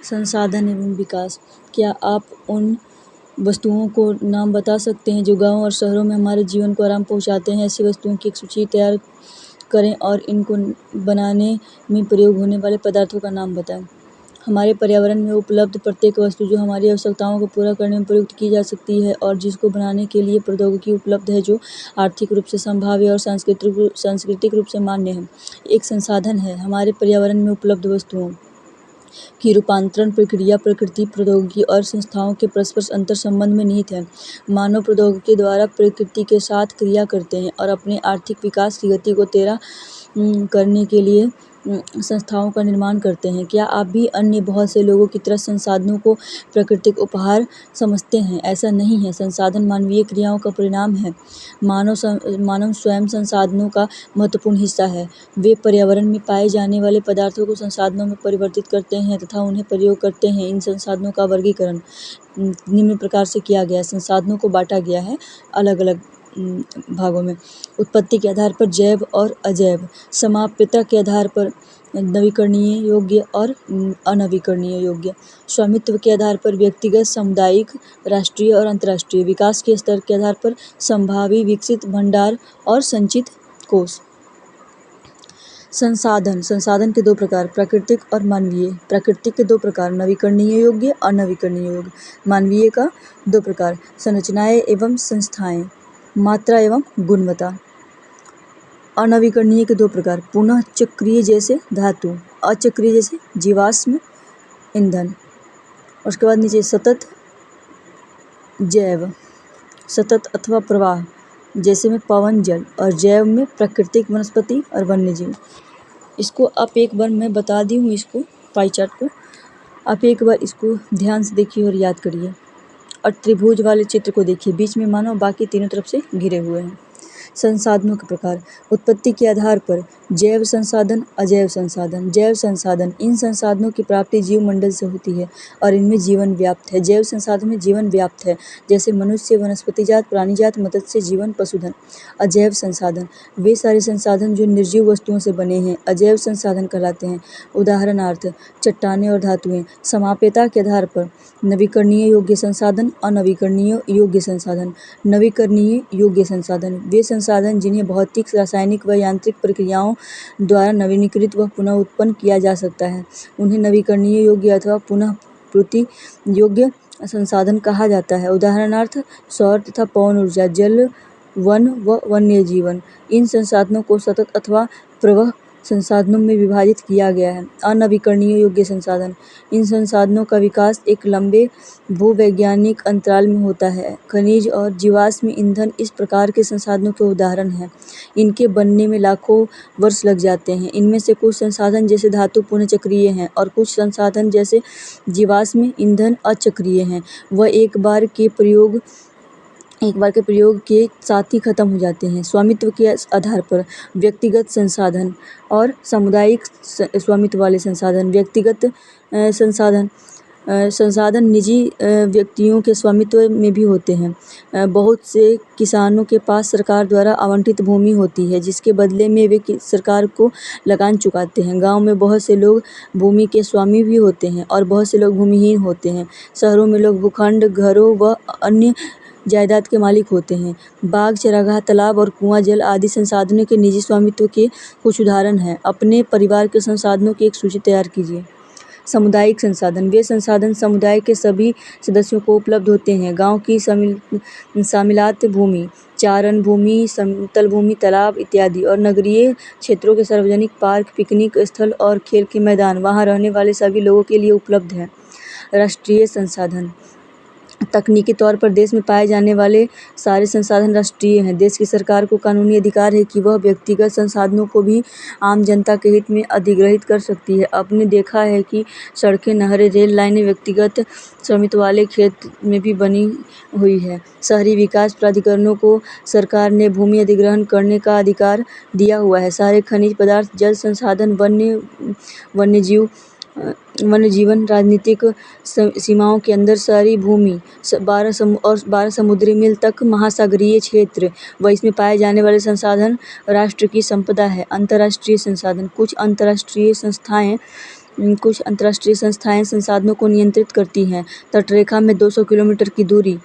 संसाधन एवं विकास। क्या आप उन वस्तुओं को नाम बता सकते हैं जो गाँव और शहरों में हमारे जीवन को आराम पहुँचाते हैं? ऐसी वस्तुओं की एक सूची तैयार करें और इनको बनाने में प्रयोग होने वाले पदार्थों का नाम बताएं। हमारे पर्यावरण में उपलब्ध प्रत्येक वस्तु जो हमारी आवश्यकताओं को पूरा करने में प्रयुक्त की जा सकती है और जिसको बनाने के लिए प्रौद्योगिकी उपलब्ध है जो आर्थिक रूप से संभाव्य और सांस्कृतिक रूप से मान्य है, एक संसाधन है। हमारे पर्यावरण में उपलब्ध वस्तुओं की रूपांतरण प्रक्रिया प्रकृति, प्रौद्योगिकी और संस्थाओं के परस्पर अंतर संबंध में निहित है। मानव प्रौद्योगिकी द्वारा प्रकृति के साथ क्रिया करते हैं और अपने आर्थिक विकास की गति को तेज करने के लिए संस्थाओं का निर्माण करते हैं। क्या आप भी अन्य बहुत से लोगों की तरह संसाधनों को प्राकृतिक उपहार समझते हैं? ऐसा नहीं है। संसाधन मानवीय क्रियाओं का परिणाम है। मानव स्वयं संसाधनों का महत्वपूर्ण हिस्सा है। वे पर्यावरण में पाए जाने वाले पदार्थों को संसाधनों में परिवर्तित करते हैं तथा उन्हें प्रयोग करते हैं। इन संसाधनों का वर्गीकरण निम्न प्रकार से किया गया है। संसाधनों को बांटा गया है अलग अलग भागों में। उत्पत्ति के आधार पर जैव और अजैव, समाप्यता के आधार पर नवीकरणीय योग्य और अनवीकरणीय योग्य, स्वामित्व के आधार पर व्यक्तिगत, सामुदायिक, राष्ट्रीय और अंतर्राष्ट्रीय, विकास के स्तर के आधार पर संभावी, विकसित, भंडार और संचित कोष। संसाधन के दो प्रकार, प्राकृतिक और मानवीय। प्राकृतिक के दो प्रकार, नवीकरणीय योग्य, अनवीकरणीय योग्य। मानवीय का दो प्रकार, संरचनाएं एवं संस्थाएं, मात्रा एवं गुणवत्ता। अनवीकरणीय के दो प्रकार, पुनः चक्रीय जैसे धातु, अचक्रीय जैसे जीवाश्म ईंधन। उसके बाद नीचे सतत जैव, सतत अथवा प्रवाह जैसे में पवन, जल, और जैव में प्राकृतिक, वनस्पति और वन्यजीव। इसको आप एक बार मैं बता दी हूँ, इसको पाई चार्ट को आप एक बार इसको ध्यान से देखिए और याद करिए। और त्रिभुज वाले चित्र को देखिए, बीच में मानो बाकी तीनों तरफ से घिरे हुए हैं। संसाधनों के प्रकार, उत्पत्ति के आधार पर जैव संसाधन, अजैव संसाधन। जैव संसाधन, इन संसाधनों की प्राप्ति जीव मंडल से होती है और इनमें जीवन व्याप्त है। जैव संसाधन में जीवन व्याप्त है, जैसे मनुष्य, वनस्पति जात, प्राणी जात, मत्स्य जीवन, पशुधन। अजैव संसाधन, वे सारे संसाधन जो निर्जीव वस्तुओं से बने हैं अजैव संसाधन कहलाते हैं। उदाहरणार्थ चट्टानें और धातुएं। समाप्यता के आधार पर नवीकरणीय योग्य संसाधन, अनवीकरणीय योग्य संसाधन। नवीकरणीय योग्य संसाधन, वे संसाधन जिन्हें भौतिक, रासायनिक व यांत्रिक प्रक्रियाओं द्वारा नवीनीकृत व पुनः उत्पन्न किया जा सकता है, उन्हें नवीकरणीय योग्य अथवा पुनः पूर्ति योग्य संसाधन कहा जाता है। उदाहरणार्थ सौर तथा पवन ऊर्जा, जल, वन व वन्य जीवन। इन संसाधनों को सतत अथवा प्रवाह संसाधनों में विभाजित किया गया है। अनवीकरणीय योग्य संसाधन, इन संसाधनों का विकास एक लंबे भूवैज्ञानिक अंतराल में होता है। खनिज और जीवाश्म ईंधन इस प्रकार के संसाधनों के उदाहरण हैं। इनके बनने में लाखों वर्ष लग जाते हैं। इनमें से कुछ संसाधन जैसे धातु पुनः चक्रीय हैं और कुछ संसाधन जैसे जीवाश्म ईंधन अचक्रीय हैं। वह एक बार के प्रयोग के साथ ही खत्म हो जाते हैं। स्वामित्व के आधार पर व्यक्तिगत संसाधन और सामुदायिक स्वामित्व वाले संसाधन। व्यक्तिगत संसाधन निजी व्यक्तियों के स्वामित्व में भी होते हैं। बहुत से किसानों के पास सरकार द्वारा आवंटित भूमि होती है जिसके बदले में वे सरकार को लगान चुकाते हैं। गांव में बहुत से लोग भूमि के स्वामी भी होते हैं और बहुत से लोग भूमिहीन होते हैं। शहरों में लोग भूखंड, घरों व अन्य जायदाद के मालिक होते हैं। बाग, चरागाह, तालाब और कुआं जल आदि संसाधनों के निजी स्वामित्व के कुछ उदाहरण हैं। अपने परिवार के संसाधनों की एक सूची तैयार कीजिए। सामुदायिक संसाधन, वे संसाधन समुदाय के सभी सदस्यों को उपलब्ध होते हैं। गांव की शामिलात भूमि, चारण भूमि, समतल भूमि, तालाब इत्यादि, और नगरीय क्षेत्रों के सार्वजनिक पार्क, पिकनिक स्थल और खेल के मैदान वहां रहने वाले सभी लोगों के लिए उपलब्ध हैं। राष्ट्रीय संसाधन, तकनीकी तौर पर देश में पाए जाने वाले सारे संसाधन राष्ट्रीय हैं। देश की सरकार को कानूनी अधिकार है कि वह व्यक्तिगत संसाधनों को भी आम जनता के हित में अधिग्रहित कर सकती है। आपने देखा है कि सड़कें, नहरें, रेल लाइनें व्यक्तिगत स्वामित्व वाले क्षेत्र में भी बनी हुई है। शहरी विकास प्राधिकरणों को सरकार ने भूमि अधिग्रहण करने का अधिकार दिया हुआ है। सारे खनिज पदार्थ, जल संसाधन, वन्य जीवन, राजनीतिक सीमाओं के अंदर सारी भूमि, 12 समुद्री मील तक महासागरीय क्षेत्र व इसमें पाए जाने वाले संसाधन राष्ट्र की संपदा है। अंतर्राष्ट्रीय संसाधन, कुछ अंतर्राष्ट्रीय संस्थाएं कुछ अंतर्राष्ट्रीय संस्थाएं संसाधनों को नियंत्रित करती हैं। तटरेखा में 200 किलोमीटर की दूरी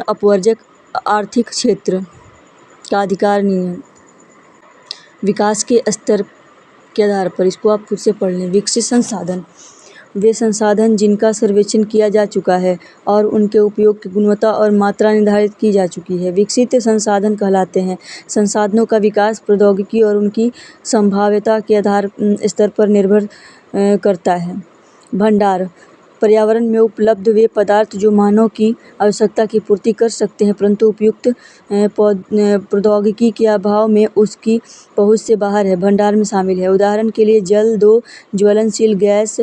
अपवर्जक आर्थिक क्षेत्र का अधिकार नहीं है। विकास के स्तर के आधार पर इसको आप खुद से पढ़ लें। विकसित संसाधन वे संसाधन जिनका सर्वेक्षण किया जा चुका है और उनके उपयोग की गुणवत्ता और मात्रा निर्धारित की जा चुकी है, विकसित संसाधन कहलाते हैं। संसाधनों का विकास प्रौद्योगिकी और उनकी संभाव्यता के आधार स्तर पर निर्भर करता है। भंडार पर्यावरण में उपलब्ध वे पदार्थ जो मानव की आवश्यकता की पूर्ति कर सकते हैं, परंतु उपयुक्त प्रौद्योगिकी के अभाव में उसकी पहुंच से बाहर है। भंडार में शामिल है उदाहरण के लिए जल, दो ज्वलनशील गैस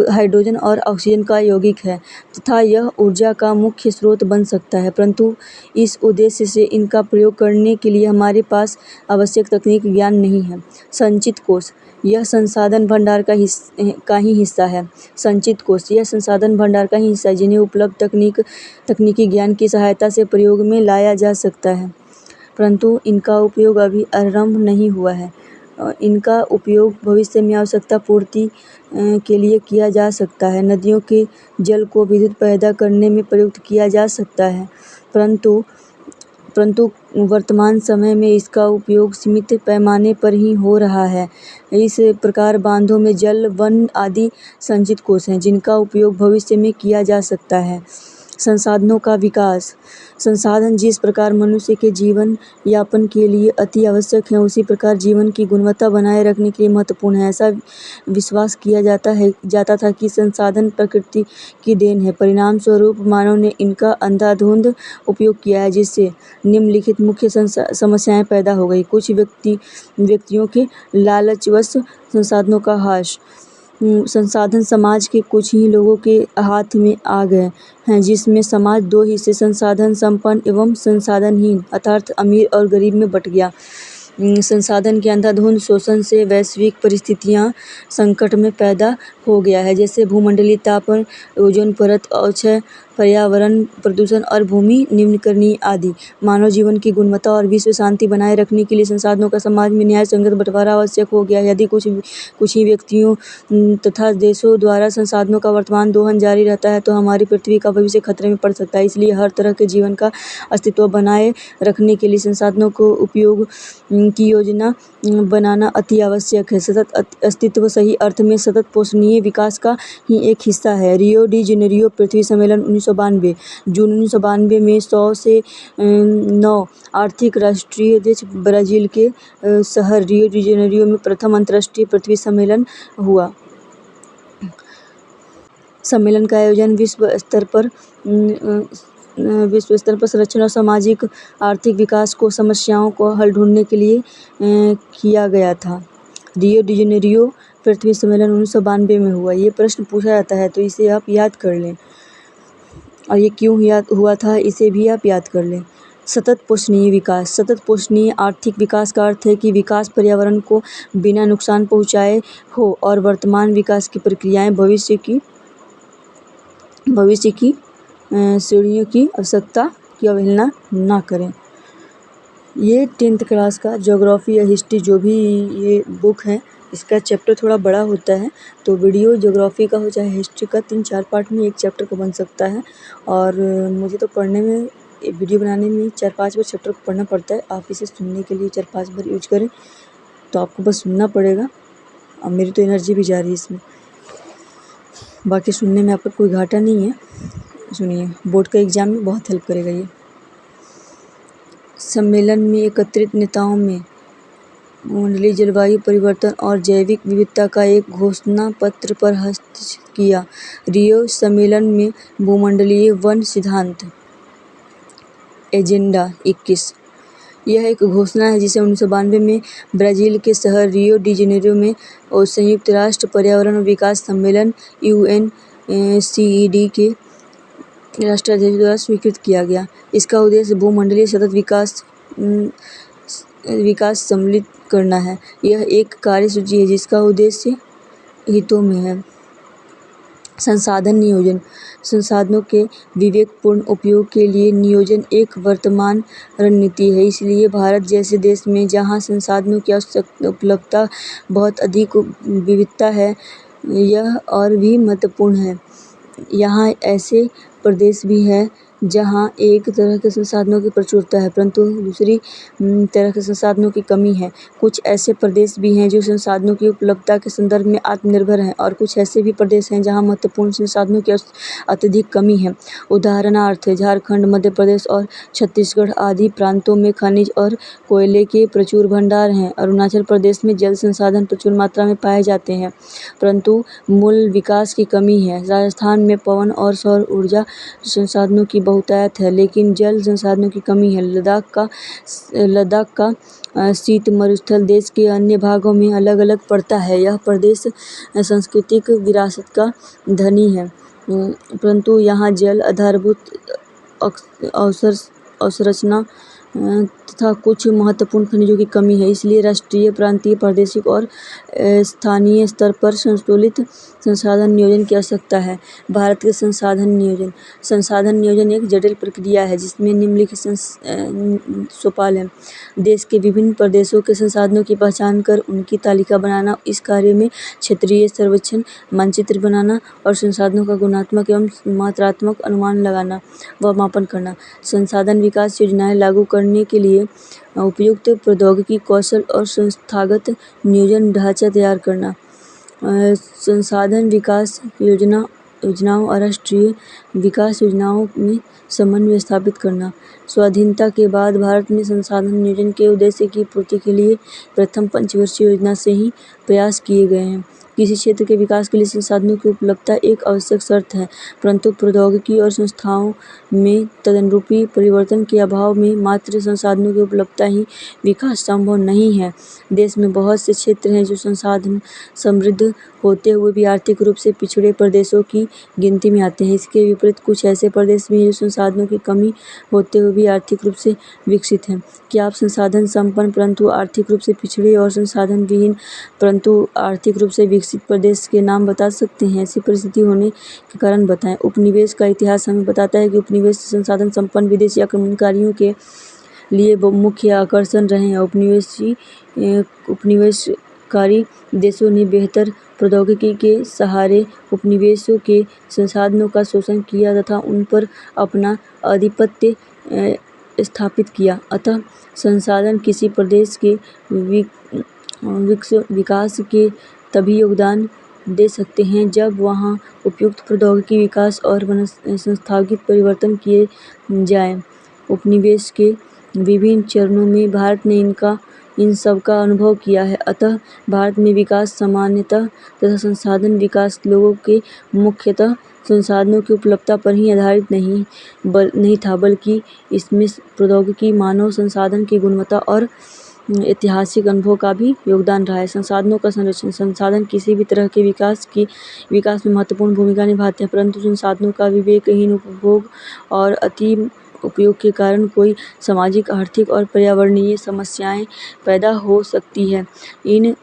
हाइड्रोजन और ऑक्सीजन का यौगिक है तथा यह ऊर्जा का मुख्य स्रोत बन सकता है, परंतु इस उद्देश्य से इनका प्रयोग करने के लिए हमारे पास आवश्यक तकनीकी ज्ञान नहीं है। संचित कोष यह संसाधन भंडार का ही हिस्सा है। संचित कोष यह संसाधन भंडार का ही हिस्सा है जिन्हें उपलब्ध तकनीकी ज्ञान की सहायता से प्रयोग में लाया जा सकता है, परंतु इनका उपयोग अभी आरंभ नहीं हुआ है। इनका उपयोग भविष्य में आवश्यकता पूर्ति के लिए किया जा सकता है। नदियों के जल को विद्युत पैदा करने में प्रयुक्त किया जा सकता है, परंतु वर्तमान समय में इसका उपयोग सीमित पैमाने पर ही हो रहा है। इस प्रकार बांधों में जल, वन आदि संचित कोष हैं जिनका उपयोग भविष्य में किया जा सकता है। संसाधनों का विकास संसाधन जिस प्रकार मनुष्य के जीवन यापन के लिए अति आवश्यक हैं, उसी प्रकार जीवन की गुणवत्ता बनाए रखने के लिए महत्वपूर्ण है। ऐसा विश्वास किया जाता था कि संसाधन प्रकृति की देन है। परिणाम स्वरूप मानव ने इनका अंधाधुंध उपयोग किया है, जिससे निम्नलिखित मुख्य समस्याएं पैदा हो गई। कुछ व्यक्तियों के लालचवश संसाधनों का ह्रास। संसाधन समाज के कुछ ही लोगों के हाथ में आ गए हैं, जिसमें समाज दो हिस्से संसाधन संपन्न एवं संसाधनहीन अर्थात अमीर और गरीब में बट गया। संसाधन के अंधाधुंध शोषण से वैश्विक परिस्थितियां संकट में पैदा हो गया है, जैसे भूमंडलीय तापन, ओजोन परत क्षय, पर्यावरण प्रदूषण और भूमि निम्नीकरण आदि। मानव जीवन की गुणवत्ता और विश्व शांति बनाए रखने के लिए संसाधनों का समाज में न्याय संगत बंटवारा आवश्यक हो गया है। यदि कुछ ही व्यक्तियों तथा देशों द्वारा संसाधनों का वर्तमान दोहन जारी रहता है तो हमारी पृथ्वी का भविष्य खतरे में पड़ सकता है। इसलिए हर तरह के जीवन का अस्तित्व बनाए रखने के लिए संसाधनों को उपयोग की योजना बनाना अति आवश्यक है। सतत अस्तित्व सही अर्थ में सतत पोषणीय विकास का ही एक हिस्सा है। रियो डी जेनेरियो पृथ्वी सम्मेलन 1992 जून 1992 में 100 से 9 आर्थिक राष्ट्रीय देश ब्राजील के शहर रियो डी जेनेरियो में प्रथम अंतर्राष्ट्रीय पृथ्वी सम्मेलन हुआ। सम्मेलन का आयोजन विश्व स्तर पर संरक्षण और सामाजिक आर्थिक विकास को समस्याओं को हल ढूंढने के लिए किया गया था। रियो डी जेनेरियो पृथ्वी सम्मेलन 1992 में हुआ। ये प्रश्न पूछा जाता है तो इसे आप याद कर लें, और ये क्यों हुआ था इसे भी आप याद कर लें। सतत पोषणीय विकास। सतत पोषणीय आर्थिक विकास का अर्थ है कि विकास पर्यावरण को बिना नुकसान पहुंचाए हो और वर्तमान विकास की प्रक्रियाएं भविष्य की श्रेणियों की आवश्यकता की अवहेलना ना करें। ये 10th क्लास का ज्योग्राफी या हिस्ट्री जो भी ये बुक है, इसका चैप्टर थोड़ा बड़ा होता है, तो वीडियो ज्योग्राफी का हो चाहे हिस्ट्री का 3-4 पार्ट में एक चैप्टर को बन सकता है। और मुझे तो पढ़ने में, वीडियो बनाने में 4-5 बार चैप्टर को पढ़ना पड़ता है। आप इसे सुनने के लिए 4-5 बार यूज करें तो आपको बस सुनना पड़ेगा, और मेरी तो एनर्जी भी जा रही है इसमें। बाकी सुनने में आपका कोई घाटा नहीं है, सुनिए, बोर्ड का एग्जाम में बहुत हेल्प करेगा ये। सम्मेलन में एकत्रित नेताओं में भूमंडलीय जलवायु परिवर्तन और जैविक विविधता का एक घोषणा पत्र पर हस्ताक्षर किया। रियो सम्मेलन में भूमंडलीय वन सिद्धांत एजेंडा 21 यह एक घोषणा है जिसे 1992 में ब्राजील के शहर रियो डी जेनेरियो में और संयुक्त राष्ट्र पर्यावरण और विकास सम्मेलन UNCED के राष्ट्राध्यक्ष द्वारा स्वीकृत किया गया। इसका उद्देश्य भूमंडलीय सतत विकास सम्मिलित करना है। यह एक कार्यसूची है जिसका उद्देश्य हितों में है। संसाधन नियोजन। संसाधनों के विवेकपूर्ण उपयोग के लिए नियोजन एक वर्तमान रणनीति है। इसलिए भारत जैसे देश में, जहां संसाधनों की उपलब्धता बहुत अधिक विविधता है, यह और भी महत्वपूर्ण है। यहाँ ऐसे प्रदेश भी हैं जहाँ एक तरह के संसाधनों की प्रचुरता है, परंतु दूसरी तरह के संसाधनों की कमी है। कुछ ऐसे प्रदेश भी हैं जो संसाधनों की उपलब्धता के संदर्भ में आत्मनिर्भर हैं, और कुछ ऐसे भी प्रदेश हैं जहाँ महत्वपूर्ण संसाधनों की अत्यधिक कमी है। उदाहरणार्थ, झारखंड, मध्य प्रदेश और छत्तीसगढ़ आदि प्रांतों में खनिज और कोयले के प्रचुर भंडार हैं। अरुणाचल प्रदेश में जल संसाधन प्रचुर मात्रा में पाए जाते हैं, परंतु मूल विकास की कमी है। राजस्थान में पवन और सौर ऊर्जा संसाधनों की बहुतायत है, लेकिन जल संसाधनों की कमी है। लद्दाख का शीत मरुस्थल देश के अन्य भागों में अलग अलग पड़ता है। यह प्रदेश सांस्कृतिक विरासत का धनी है, परंतु यहाँ जल आधारभूत अवसंरचना तथा कुछ महत्वपूर्ण खनिजों की कमी है। इसलिए राष्ट्रीय, प्रांतीय, प्रादेशिक और स्थानीय स्तर पर संतुलित संसाधन नियोजन की आवश्यकता है। भारत के संसाधन नियोजन। संसाधन नियोजन एक जटिल प्रक्रिया है जिसमें निम्नलिखित सोपान हैं। देश के विभिन्न प्रदेशों के संसाधनों की पहचान कर उनकी तालिका बनाना। इस कार्य में क्षेत्रीय सर्वेक्षण, मानचित्र बनाना और संसाधनों का गुणात्मक एवं मात्रात्मक अनुमान लगाना व मापन करना। संसाधन विकास योजनाएं लागू करने के लिए उपयुक्त प्रौद्योगिकी, कौशल और संस्थागत नियोजन ढांचा तैयार करना। संसाधन विकास योजनाओं और राष्ट्रीय विकास योजनाओं में समन्वय स्थापित करना। स्वाधीनता के बाद भारत में संसाधन नियोजन के उद्देश्य की पूर्ति के लिए प्रथम पंचवर्षीय योजना से ही प्रयास किए गए हैं। किसी क्षेत्र के विकास के लिए संसाधनों की उपलब्धता एक आवश्यक शर्त है, परंतु प्रौद्योगिकी और संस्थाओं में तदनुरूपी परिवर्तन के अभाव में मात्र संसाधनों की उपलब्धता ही विकास संभव नहीं है। देश में बहुत से क्षेत्र हैं जो संसाधन समृद्ध होते हुए भी आर्थिक रूप से पिछड़े प्रदेशों की गिनती में आते हैं। इसके विपरीत कुछ ऐसे प्रदेश भी हैं जो संसाधनों की कमी होते हुए भी आर्थिक रूप से विकसित हैं। क्या आप संसाधन संपन्न परंतु आर्थिक रूप से पिछड़े और संसाधन विहीन परंतु आर्थिक रूप से विकसित प्रदेश के नाम बता सकते हैं? ऐसी परिस्थिति होने के कारण बताएं। उपनिवेश का इतिहास हमें बताता है कि उपनिवेश संसाधन संपन्न विदेशी आक्रमणकारियों के लिए मुख्य आकर्षण रहे हैं। उपनिवेशकारी देशों ने बेहतर प्रौद्योगिकी के सहारे उपनिवेशों के संसाधनों का शोषण किया तथा उन पर अपना आधिपत्य स्थापित किया। अतः संसाधन किसी प्रदेश के विकास के तभी योगदान दे सकते हैं जब वहाँ उपयुक्त प्रौद्योगिकी विकास और संस्थागत परिवर्तन किए जाएं। उपनिवेश के विभिन्न चरणों में भारत ने इन सब का अनुभव किया है। अतः भारत में विकास सामान्यतः तथा संसाधन विकास लोगों के मुख्यतः संसाधनों की उपलब्धता पर ही आधारित नहीं था, बल्कि इसमें प्रौद्योगिकी, मानव संसाधन की गुणवत्ता और ऐतिहासिक अनुभव का भी योगदान रहा है। संसाधनों का संरक्षण। संसाधन किसी भी तरह के विकास में महत्वपूर्ण भूमिका निभाते हैं, परंतु संसाधनों का विवेकहीन उपभोग और अति उपयोग के कारण कोई सामाजिक, आर्थिक और पर्यावरणीय समस्याएं पैदा हो सकती है। इन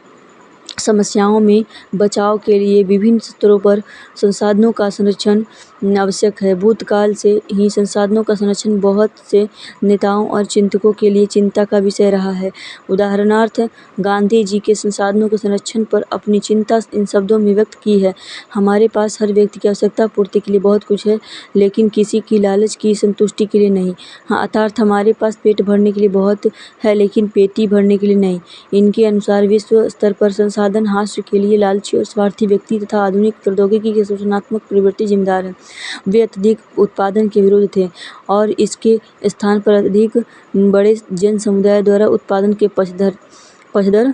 समस्याओं में बचाव के लिए विभिन्न स्तरों पर संसाधनों का संरक्षण आवश्यक है। भूतकाल से ही संसाधनों का संरक्षण बहुत से नेताओं और चिंतकों के लिए चिंता का विषय रहा है। उदाहरणार्थ, गांधी जी के संसाधनों के संरक्षण पर अपनी चिंता इन शब्दों में व्यक्त की है: हमारे पास हर व्यक्ति की आवश्यकता पूर्ति के लिए बहुत कुछ है, लेकिन किसी की लालच की संतुष्टि के लिए नहीं। अर्थात हमारे पास पेट भरने के लिए बहुत है, लेकिन पेटी भरने के लिए नहीं। इनके अनुसार विश्व स्तर पर संसाधन हास्य के लिए लालची और स्वार्थी व्यक्ति तथा आधुनिक प्रौद्योगिकी के शोषणात्मक प्रवृत्ति जिम्मेदार है। वे अत्यधिक उत्पादन के विरुद्ध थे और इसके स्थान पर अधिक बड़े जन समुदाय द्वारा उत्पादन के पक्षधर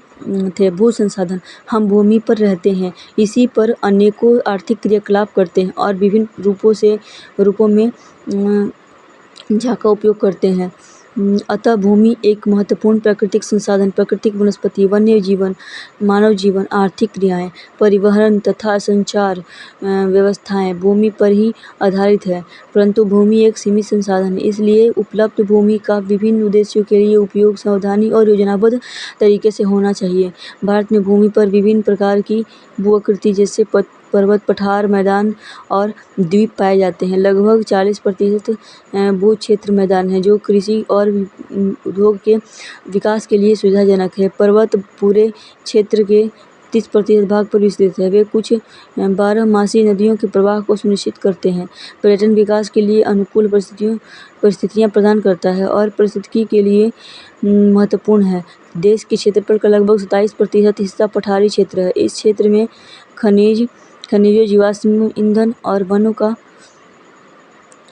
थे। भू संसाधन। हम भूमि पर रहते हैं, इसी पर अनेकों आर्थिक क्रियाकलाप करते हैं और विभिन्न रूपों में जाका उपयोग करते हैं। अतः भूमि एक महत्वपूर्ण प्राकृतिक संसाधन, प्राकृतिक वनस्पति, वन्य जीवन, मानव जीवन, आर्थिक क्रियाएं, परिवहन तथा संचार व्यवस्थाएं भूमि पर ही आधारित है। परंतु भूमि एक सीमित संसाधन है, इसलिए उपलब्ध भूमि का विभिन्न उद्देश्यों के लिए उपयोग सावधानी और योजनाबद्ध तरीके से होना चाहिए। भारत में भूमि पर विभिन्न प्रकार की भू आकृति जैसे पर्वत, पठार, मैदान और द्वीप पाए जाते हैं। लगभग 40% भू क्षेत्र मैदान है, जो कृषि और उद्योग के विकास के लिए सुविधाजनक है। पर्वत पूरे क्षेत्र के 30% भाग पर विस्तृत है। वे कुछ बारहमासी नदियों के प्रवाह को सुनिश्चित करते हैं। पर्यटन विकास के लिए अनुकूल परिस्थितियां प्रदान करता है और पारिस्थितिकी के लिए महत्वपूर्ण है। देश के क्षेत्रफल का लगभग 27% हिस्सा पठारी क्षेत्र है। इस क्षेत्र में खनिजों, जीवाश्म ईंधन और वनों का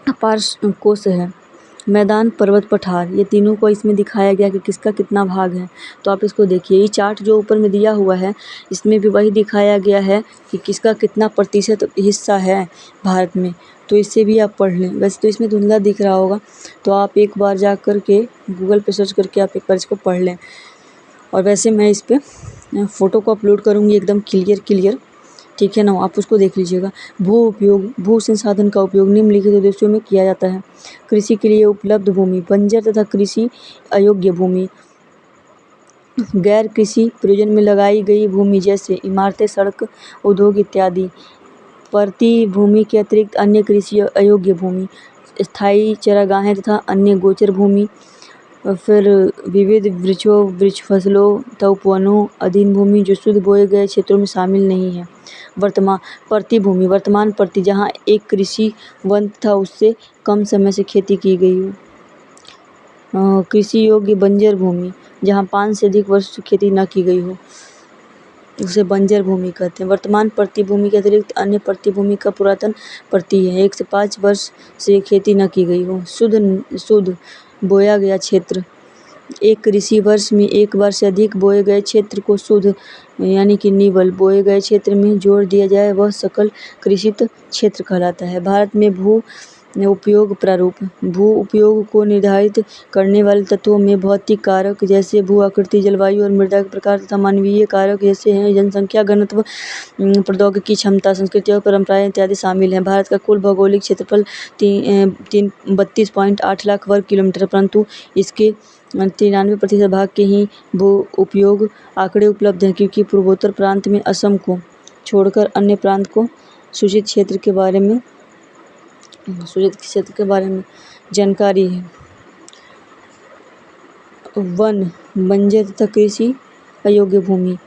अपार कोष है। मैदान, पर्वत, पठार, ये तीनों को इसमें दिखाया गया कि किसका कितना भाग है। तो आप इसको देखिए, ये चार्ट जो ऊपर में दिया हुआ है, इसमें भी वही दिखाया गया है कि किसका कितना प्रतिशत हिस्सा है भारत में। तो इससे भी आप पढ़ लें। वैसे तो इसमें धुंधला दिख रहा होगा, तो आप एक बार जा कर के गूगल पे सर्च करके आप एक बार इसको पढ़ लें। और वैसे मैं इस पर फ़ोटो को अपलोड करूँगी एकदम क्लियर, ठीक है ना, आप उसको देख लीजिएगा। भू संसाधन का उपयोग निम्नलिखित उद्देश्यों में किया जाता है। कृषि के लिए उपलब्ध भूमि, बंजर तथा कृषि अयोग्य भूमि, गैर कृषि प्रयोजन में लगाई गई भूमि जैसे इमारतें, सड़क, उद्योग इत्यादि। परती भूमि के अतिरिक्त अन्य कृषि अयोग्य भूमि, स्थायी चारागाहें तथा अन्य गोचर भूमि। फिर विविध वृक्ष फसलों तथा उपवनों अधीन भूमि जो शुद्ध बोए गए क्षेत्रों में शामिल नहीं है। परती भूमि, वर्तमान परती जहाँ एक कृषि वन तथा उससे कम समय से खेती की गई हो। कृषि योग्य बंजर भूमि, जहाँ 5 से अधिक वर्ष खेती न की गई हो, उसे बंजर भूमि कहते हैं। वर्तमान परती भूमि के अतिरिक्त अन्य परती भूमि का पुरातन परती है, 1 से 5 वर्ष से खेती न की गई हो। शुद्ध बोया गया क्षेत्र, एक कृषि वर्ष में एक बार से अधिक बोए गए क्षेत्र को शुद्ध यानी कि निवल बोए गए क्षेत्र में जोड़ दिया जाए, वह सकल कृषित क्षेत्र कहलाता है। भारत में भू उपयोग प्रारूप, भू उपयोग को निर्धारित करने वाले तत्वों में भौतिक कारक जैसे भू आकृति, जलवायु और मृदा के प्रकार तथा मानवीय कारक जैसे हैं जनसंख्या घनत्व, प्रौद्योगिकी क्षमता, संस्कृति और परंपराएं इत्यादि शामिल हैं। भारत का कुल भौगोलिक क्षेत्रफल 32.8 लाख वर्ग किलोमीटर, परंतु इसके 93% भाग के ही भू उपयोग आंकड़े उपलब्ध हैं, क्योंकि पूर्वोत्तर प्रांत में असम को छोड़कर अन्य प्रांत को सूचित क्षेत्र के बारे में जानकारी है। वन, बंजर तथा कृषि अयोग्य भूमि,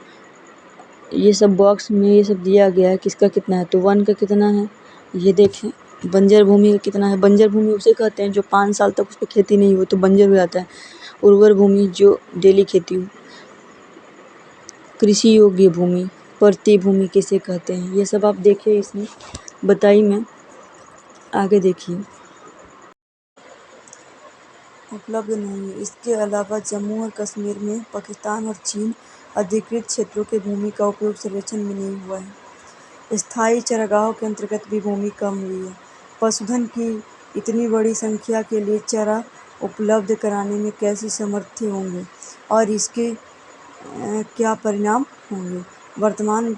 ये सब बॉक्स में ये सब दिया गया है किसका कितना है। तो वन का कितना है ये देखें, बंजर भूमि का कितना है। बंजर भूमि उसे कहते हैं जो 5 साल तक उस पर खेती नहीं हो तो बंजर हो जाता है। उर्वर भूमि जो डेली खेती हो। कृषि योग्य भूमि, परती भूमि किसे कहते हैं, ये सब आप देखिए इसमें बताई मैं, आगे देखिए। उपलब्ध नहीं है। इसके अलावा जम्मू और कश्मीर में पाकिस्तान और चीन अधिकृत क्षेत्रों के भूमि का उपयोग सर्वेक्षण में नहीं हुआ है। स्थायी चारागाहों के अंतर्गत भी भूमि कम हुई है। पशुधन की इतनी बड़ी संख्या के लिए चारा उपलब्ध कराने में कैसे समर्थ होंगे और इसके क्या परिणाम होंगे। वर्तमान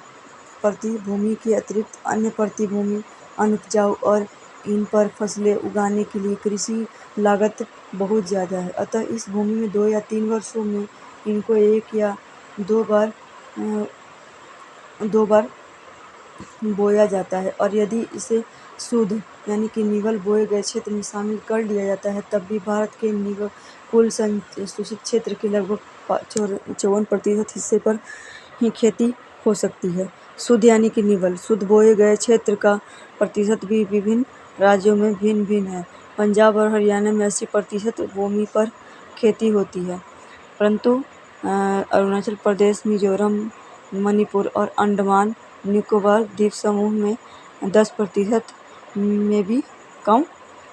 परती भूमि के अतिरिक्त अन्य परती भूमि अनुपजाऊ और इन पर फसलें उगाने के लिए कृषि लागत बहुत ज़्यादा है। अतः इस भूमि में 2 या 3 वर्षों में इनको 1 या 2 बार बोया जाता है, और यदि इसे शुद्ध यानी कि निवल बोए गए क्षेत्र में शामिल कर लिया जाता है, तब भी भारत के कुल सूचित क्षेत्र के लगभग 54% हिस्से पर ही खेती हो सकती है। शुद्ध यानी कि निवल, शुद्ध बोए गए क्षेत्र का प्रतिशत भी विभिन्न राज्यों में भिन्न है। पंजाब और हरियाणा में 80% भूमि पर खेती होती है, परंतु अरुणाचल प्रदेश, मिजोरम, मणिपुर और अंडमान निकोबार द्वीप समूह में 10% में भी कम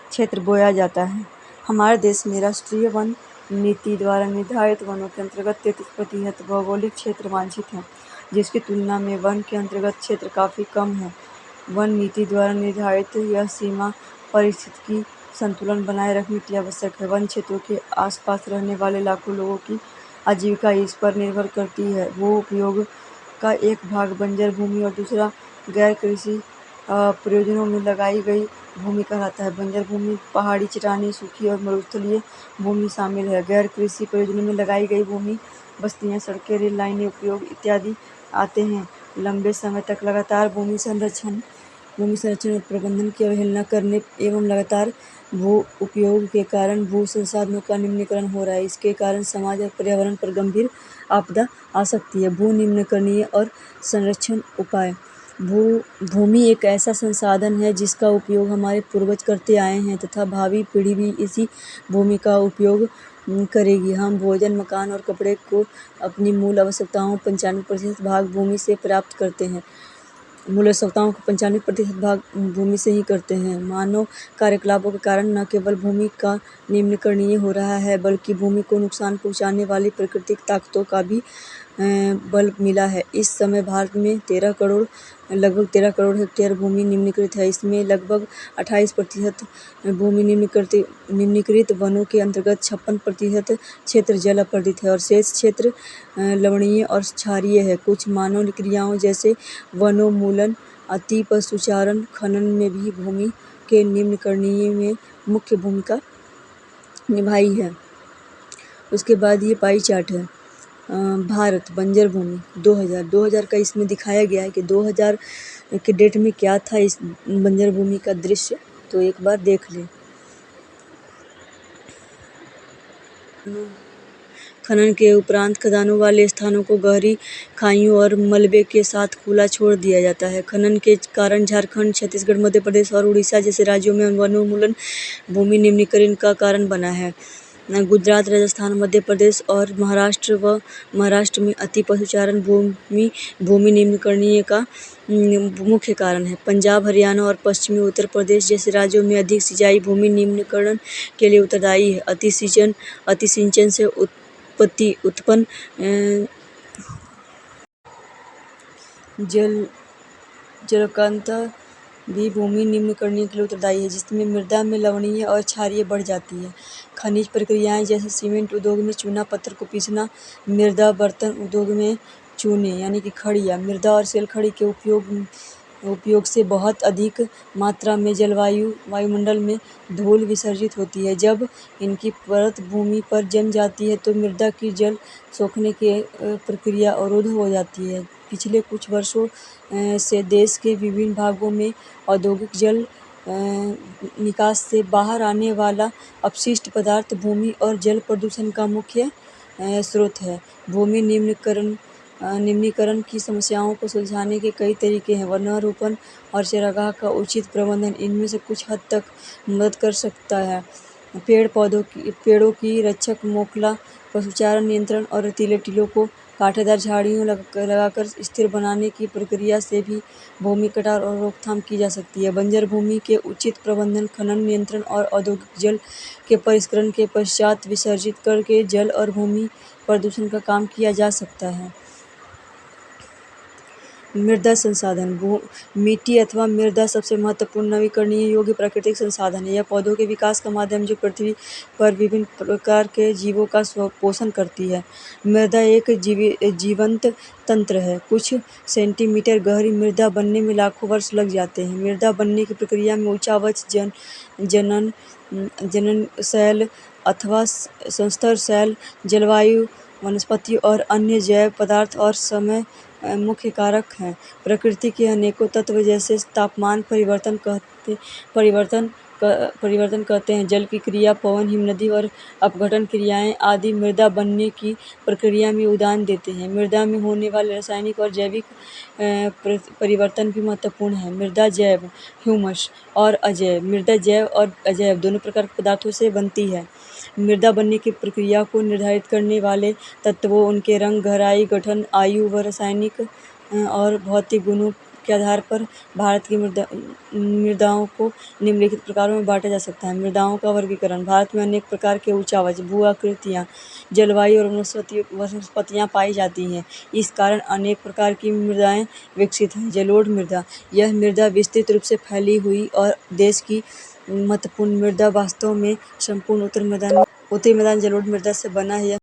क्षेत्र बोया जाता है। हमारे देश में राष्ट्रीय वन नीति द्वारा निर्धारित वनों के अंतर्गत 33% भौगोलिक क्षेत्र वांछित है, जिसकी तुलना में वन के अंतर्गत क्षेत्र काफ़ी कम है। वन नीति द्वारा निर्धारित यह सीमा पारिस्थितिकी संतुलन बनाए रखने के लिए आवश्यक है। वन क्षेत्रों के आसपास रहने वाले लाखों लोगों की आजीविका इस पर निर्भर करती है। भू उपयोग का एक भाग बंजर भूमि और दूसरा गैर कृषि प्रयोजनों में लगाई गई भूमि कहलाता है। बंजर भूमि पहाड़ी, चट्टानी, सूखी और मरुस्थलीय भूमि शामिल है। गैर कृषि प्रयोजनों में लगाई गई भूमि बस्तियां, सड़कें, रेल लाइनें, उपयोग इत्यादि आते हैं। लंबे समय तक लगातार भूमि संरक्षण और प्रबंधन की अवहेलना करने एवं लगातार भू उपयोग के कारण भू संसाधनों का निम्नीकरण हो रहा है। इसके कारण समाज और पर्यावरण पर गंभीर आपदा आ सकती है। भू निम्नीकरणीय और संरक्षण उपाय। भूमि एक ऐसा संसाधन है जिसका उपयोग हमारे पूर्वज करते आए हैं तथा भावी पीढ़ी भी इसी भूमि का उपयोग करेगी। हम भोजन, मकान और कपड़े को अपनी मूल आवश्यकताओं 95% भाग भूमि से प्राप्त करते हैं। मूल आवश्यकताओं का 95% भाग भूमि से ही करते हैं। मानव कार्यकलापों के कारण न केवल भूमि का निम्नीकरणीय हो रहा है बल्कि भूमि को नुकसान पहुंचाने वाली प्राकृतिक ताकतों का भी बल मिला है। इस समय भारत में लगभग 13 करोड़ हेक्टेयर भूमि निम्नीकृत है। इसमें लगभग 28% भूमि निम्नीकृत वनों के अंतर्गत 56% क्षेत्र जल आपादित है और शेष क्षेत्र लवणीय और क्षारीय है। कुछ मानव क्रियाओं जैसे वनोन्मूलन, अति पशुचारण, खनन में भी भूमि के निम्नीकरणीय में मुख्य भूमिका निभाई है। उसके बाद ये पाई चार्ट है। भारत बंजर भूमि 2000 का इसमें दिखाया गया है कि 2000 के डेट में क्या था इस बंजर भूमि का दृश्य, तो एक बार देख लें। खनन के उपरांत खदानों वाले स्थानों को गहरी खाइयों और मलबे के साथ खुला छोड़ दिया जाता है। खनन के कारण झारखंड, छत्तीसगढ़, मध्य प्रदेश और उड़ीसा जैसे राज्यों में वनोन्मूलन भूमि निम्नीकरण का कारण बना है। गुजरात, राजस्थान, मध्य प्रदेश और महाराष्ट्र में अति पशुचारण भूमि निम्नीकरणीय का मुख्य कारण है। पंजाब, हरियाणा और पश्चिमी उत्तर प्रदेश जैसे राज्यों में अधिक सिंचाई भूमि निम्नीकरण के लिए उत्तरदायी है। अतिसिंचन से उत्पन्न जलकंता भी भूमि निम्नीकरण के लिए उत्तरदायी है, जिसमें मृदा में लवणीय और क्षारीय बढ़ जाती है। खनिज प्रक्रियाएं जैसे सीमेंट उद्योग में चूना पत्थर को पीसना, मृदा बर्तन उद्योग में चूने यानी कि खड़िया, मृदा और सेल खड़ी के उपयोग से बहुत अधिक मात्रा में वायुमंडल में धूल विसर्जित होती है। जब इनकी परत भूमि पर जम जाती है तो मृदा की जल सोखने की प्रक्रिया अवरुद्ध हो जाती है। पिछले कुछ वर्षों से देश के विभिन्न भागों में औद्योगिक जल निकास से बाहर आने वाला अपशिष्ट पदार्थ भूमि और जल प्रदूषण का मुख्य स्रोत है। भूमि निम्नीकरण की समस्याओं को सुलझाने के कई तरीके हैं। वनारोपण और चारागाह का उचित प्रबंधन इनमें से कुछ हद तक मदद कर सकता है। पेड़ों की रक्षक मोखला, पशुचारण नियंत्रण और रेतीले टीलों को कांटेदार झाड़ियों लगाकर स्थिर बनाने की प्रक्रिया से भी भूमि कटाव और रोकथाम की जा सकती है। बंजर भूमि के उचित प्रबंधन, खनन नियंत्रण और औद्योगिक जल के परिष्करण के पश्चात विसर्जित करके जल और भूमि प्रदूषण का कम किया जा सकता है। मृदा संसाधन। मिट्टी अथवा मृदा सबसे महत्वपूर्ण नवीकरणीय योग्य प्राकृतिक संसाधन है। यह पौधों के विकास का माध्यम जो पृथ्वी पर विभिन्न प्रकार के जीवों का पोषण करती है। मृदा एक जीवंत तंत्र है। कुछ सेंटीमीटर गहरी मृदा बनने में लाखों वर्ष लग जाते हैं। मृदा बनने की प्रक्रिया में उच्चावच जनन शैल अथवा संस्तर शैल, जलवायु, वनस्पति और अन्य जैव पदार्थ और समय मुख्य कारक हैं। प्रकृति के अनेकों तत्व जैसे तापमान परिवर्तन कहते हैं, जल की क्रिया, पवन, हिमनदी और अपघटन क्रियाएं आदि मृदा बनने की प्रक्रिया में योगदान देते हैं। मृदा में होने वाले रासायनिक और जैविक परिवर्तन भी महत्वपूर्ण हैं। मृदा जैव, ह्यूमस और अजैव। मृदा जैव और अजैव दोनों प्रकार के पदार्थों से बनती है। मृदा बनने की प्रक्रिया को निर्धारित करने वाले तत्वों, उनके रंग, गहराई, गठन, आयु व रासायनिक और भौतिक गुणों के आधार पर भारत की मृदाओं को निम्नलिखित प्रकारों में बांटा जा सकता है। मृदाओं का वर्गीकरण। भारत में अनेक प्रकार के उच्चावच, भू आकृतियाँ, जलवायु और वनस्पतियाँ पाई जाती हैं। इस कारण अनेक प्रकार की मृदाएं विकसित हैं। जलोढ़ मृदा। यह मृदा विस्तृत रूप से फैली हुई और देश की महत्वपूर्ण मृदा वास्तव में संपूर्ण उत्तरी मैदान जलोढ़ मृदा से बना है।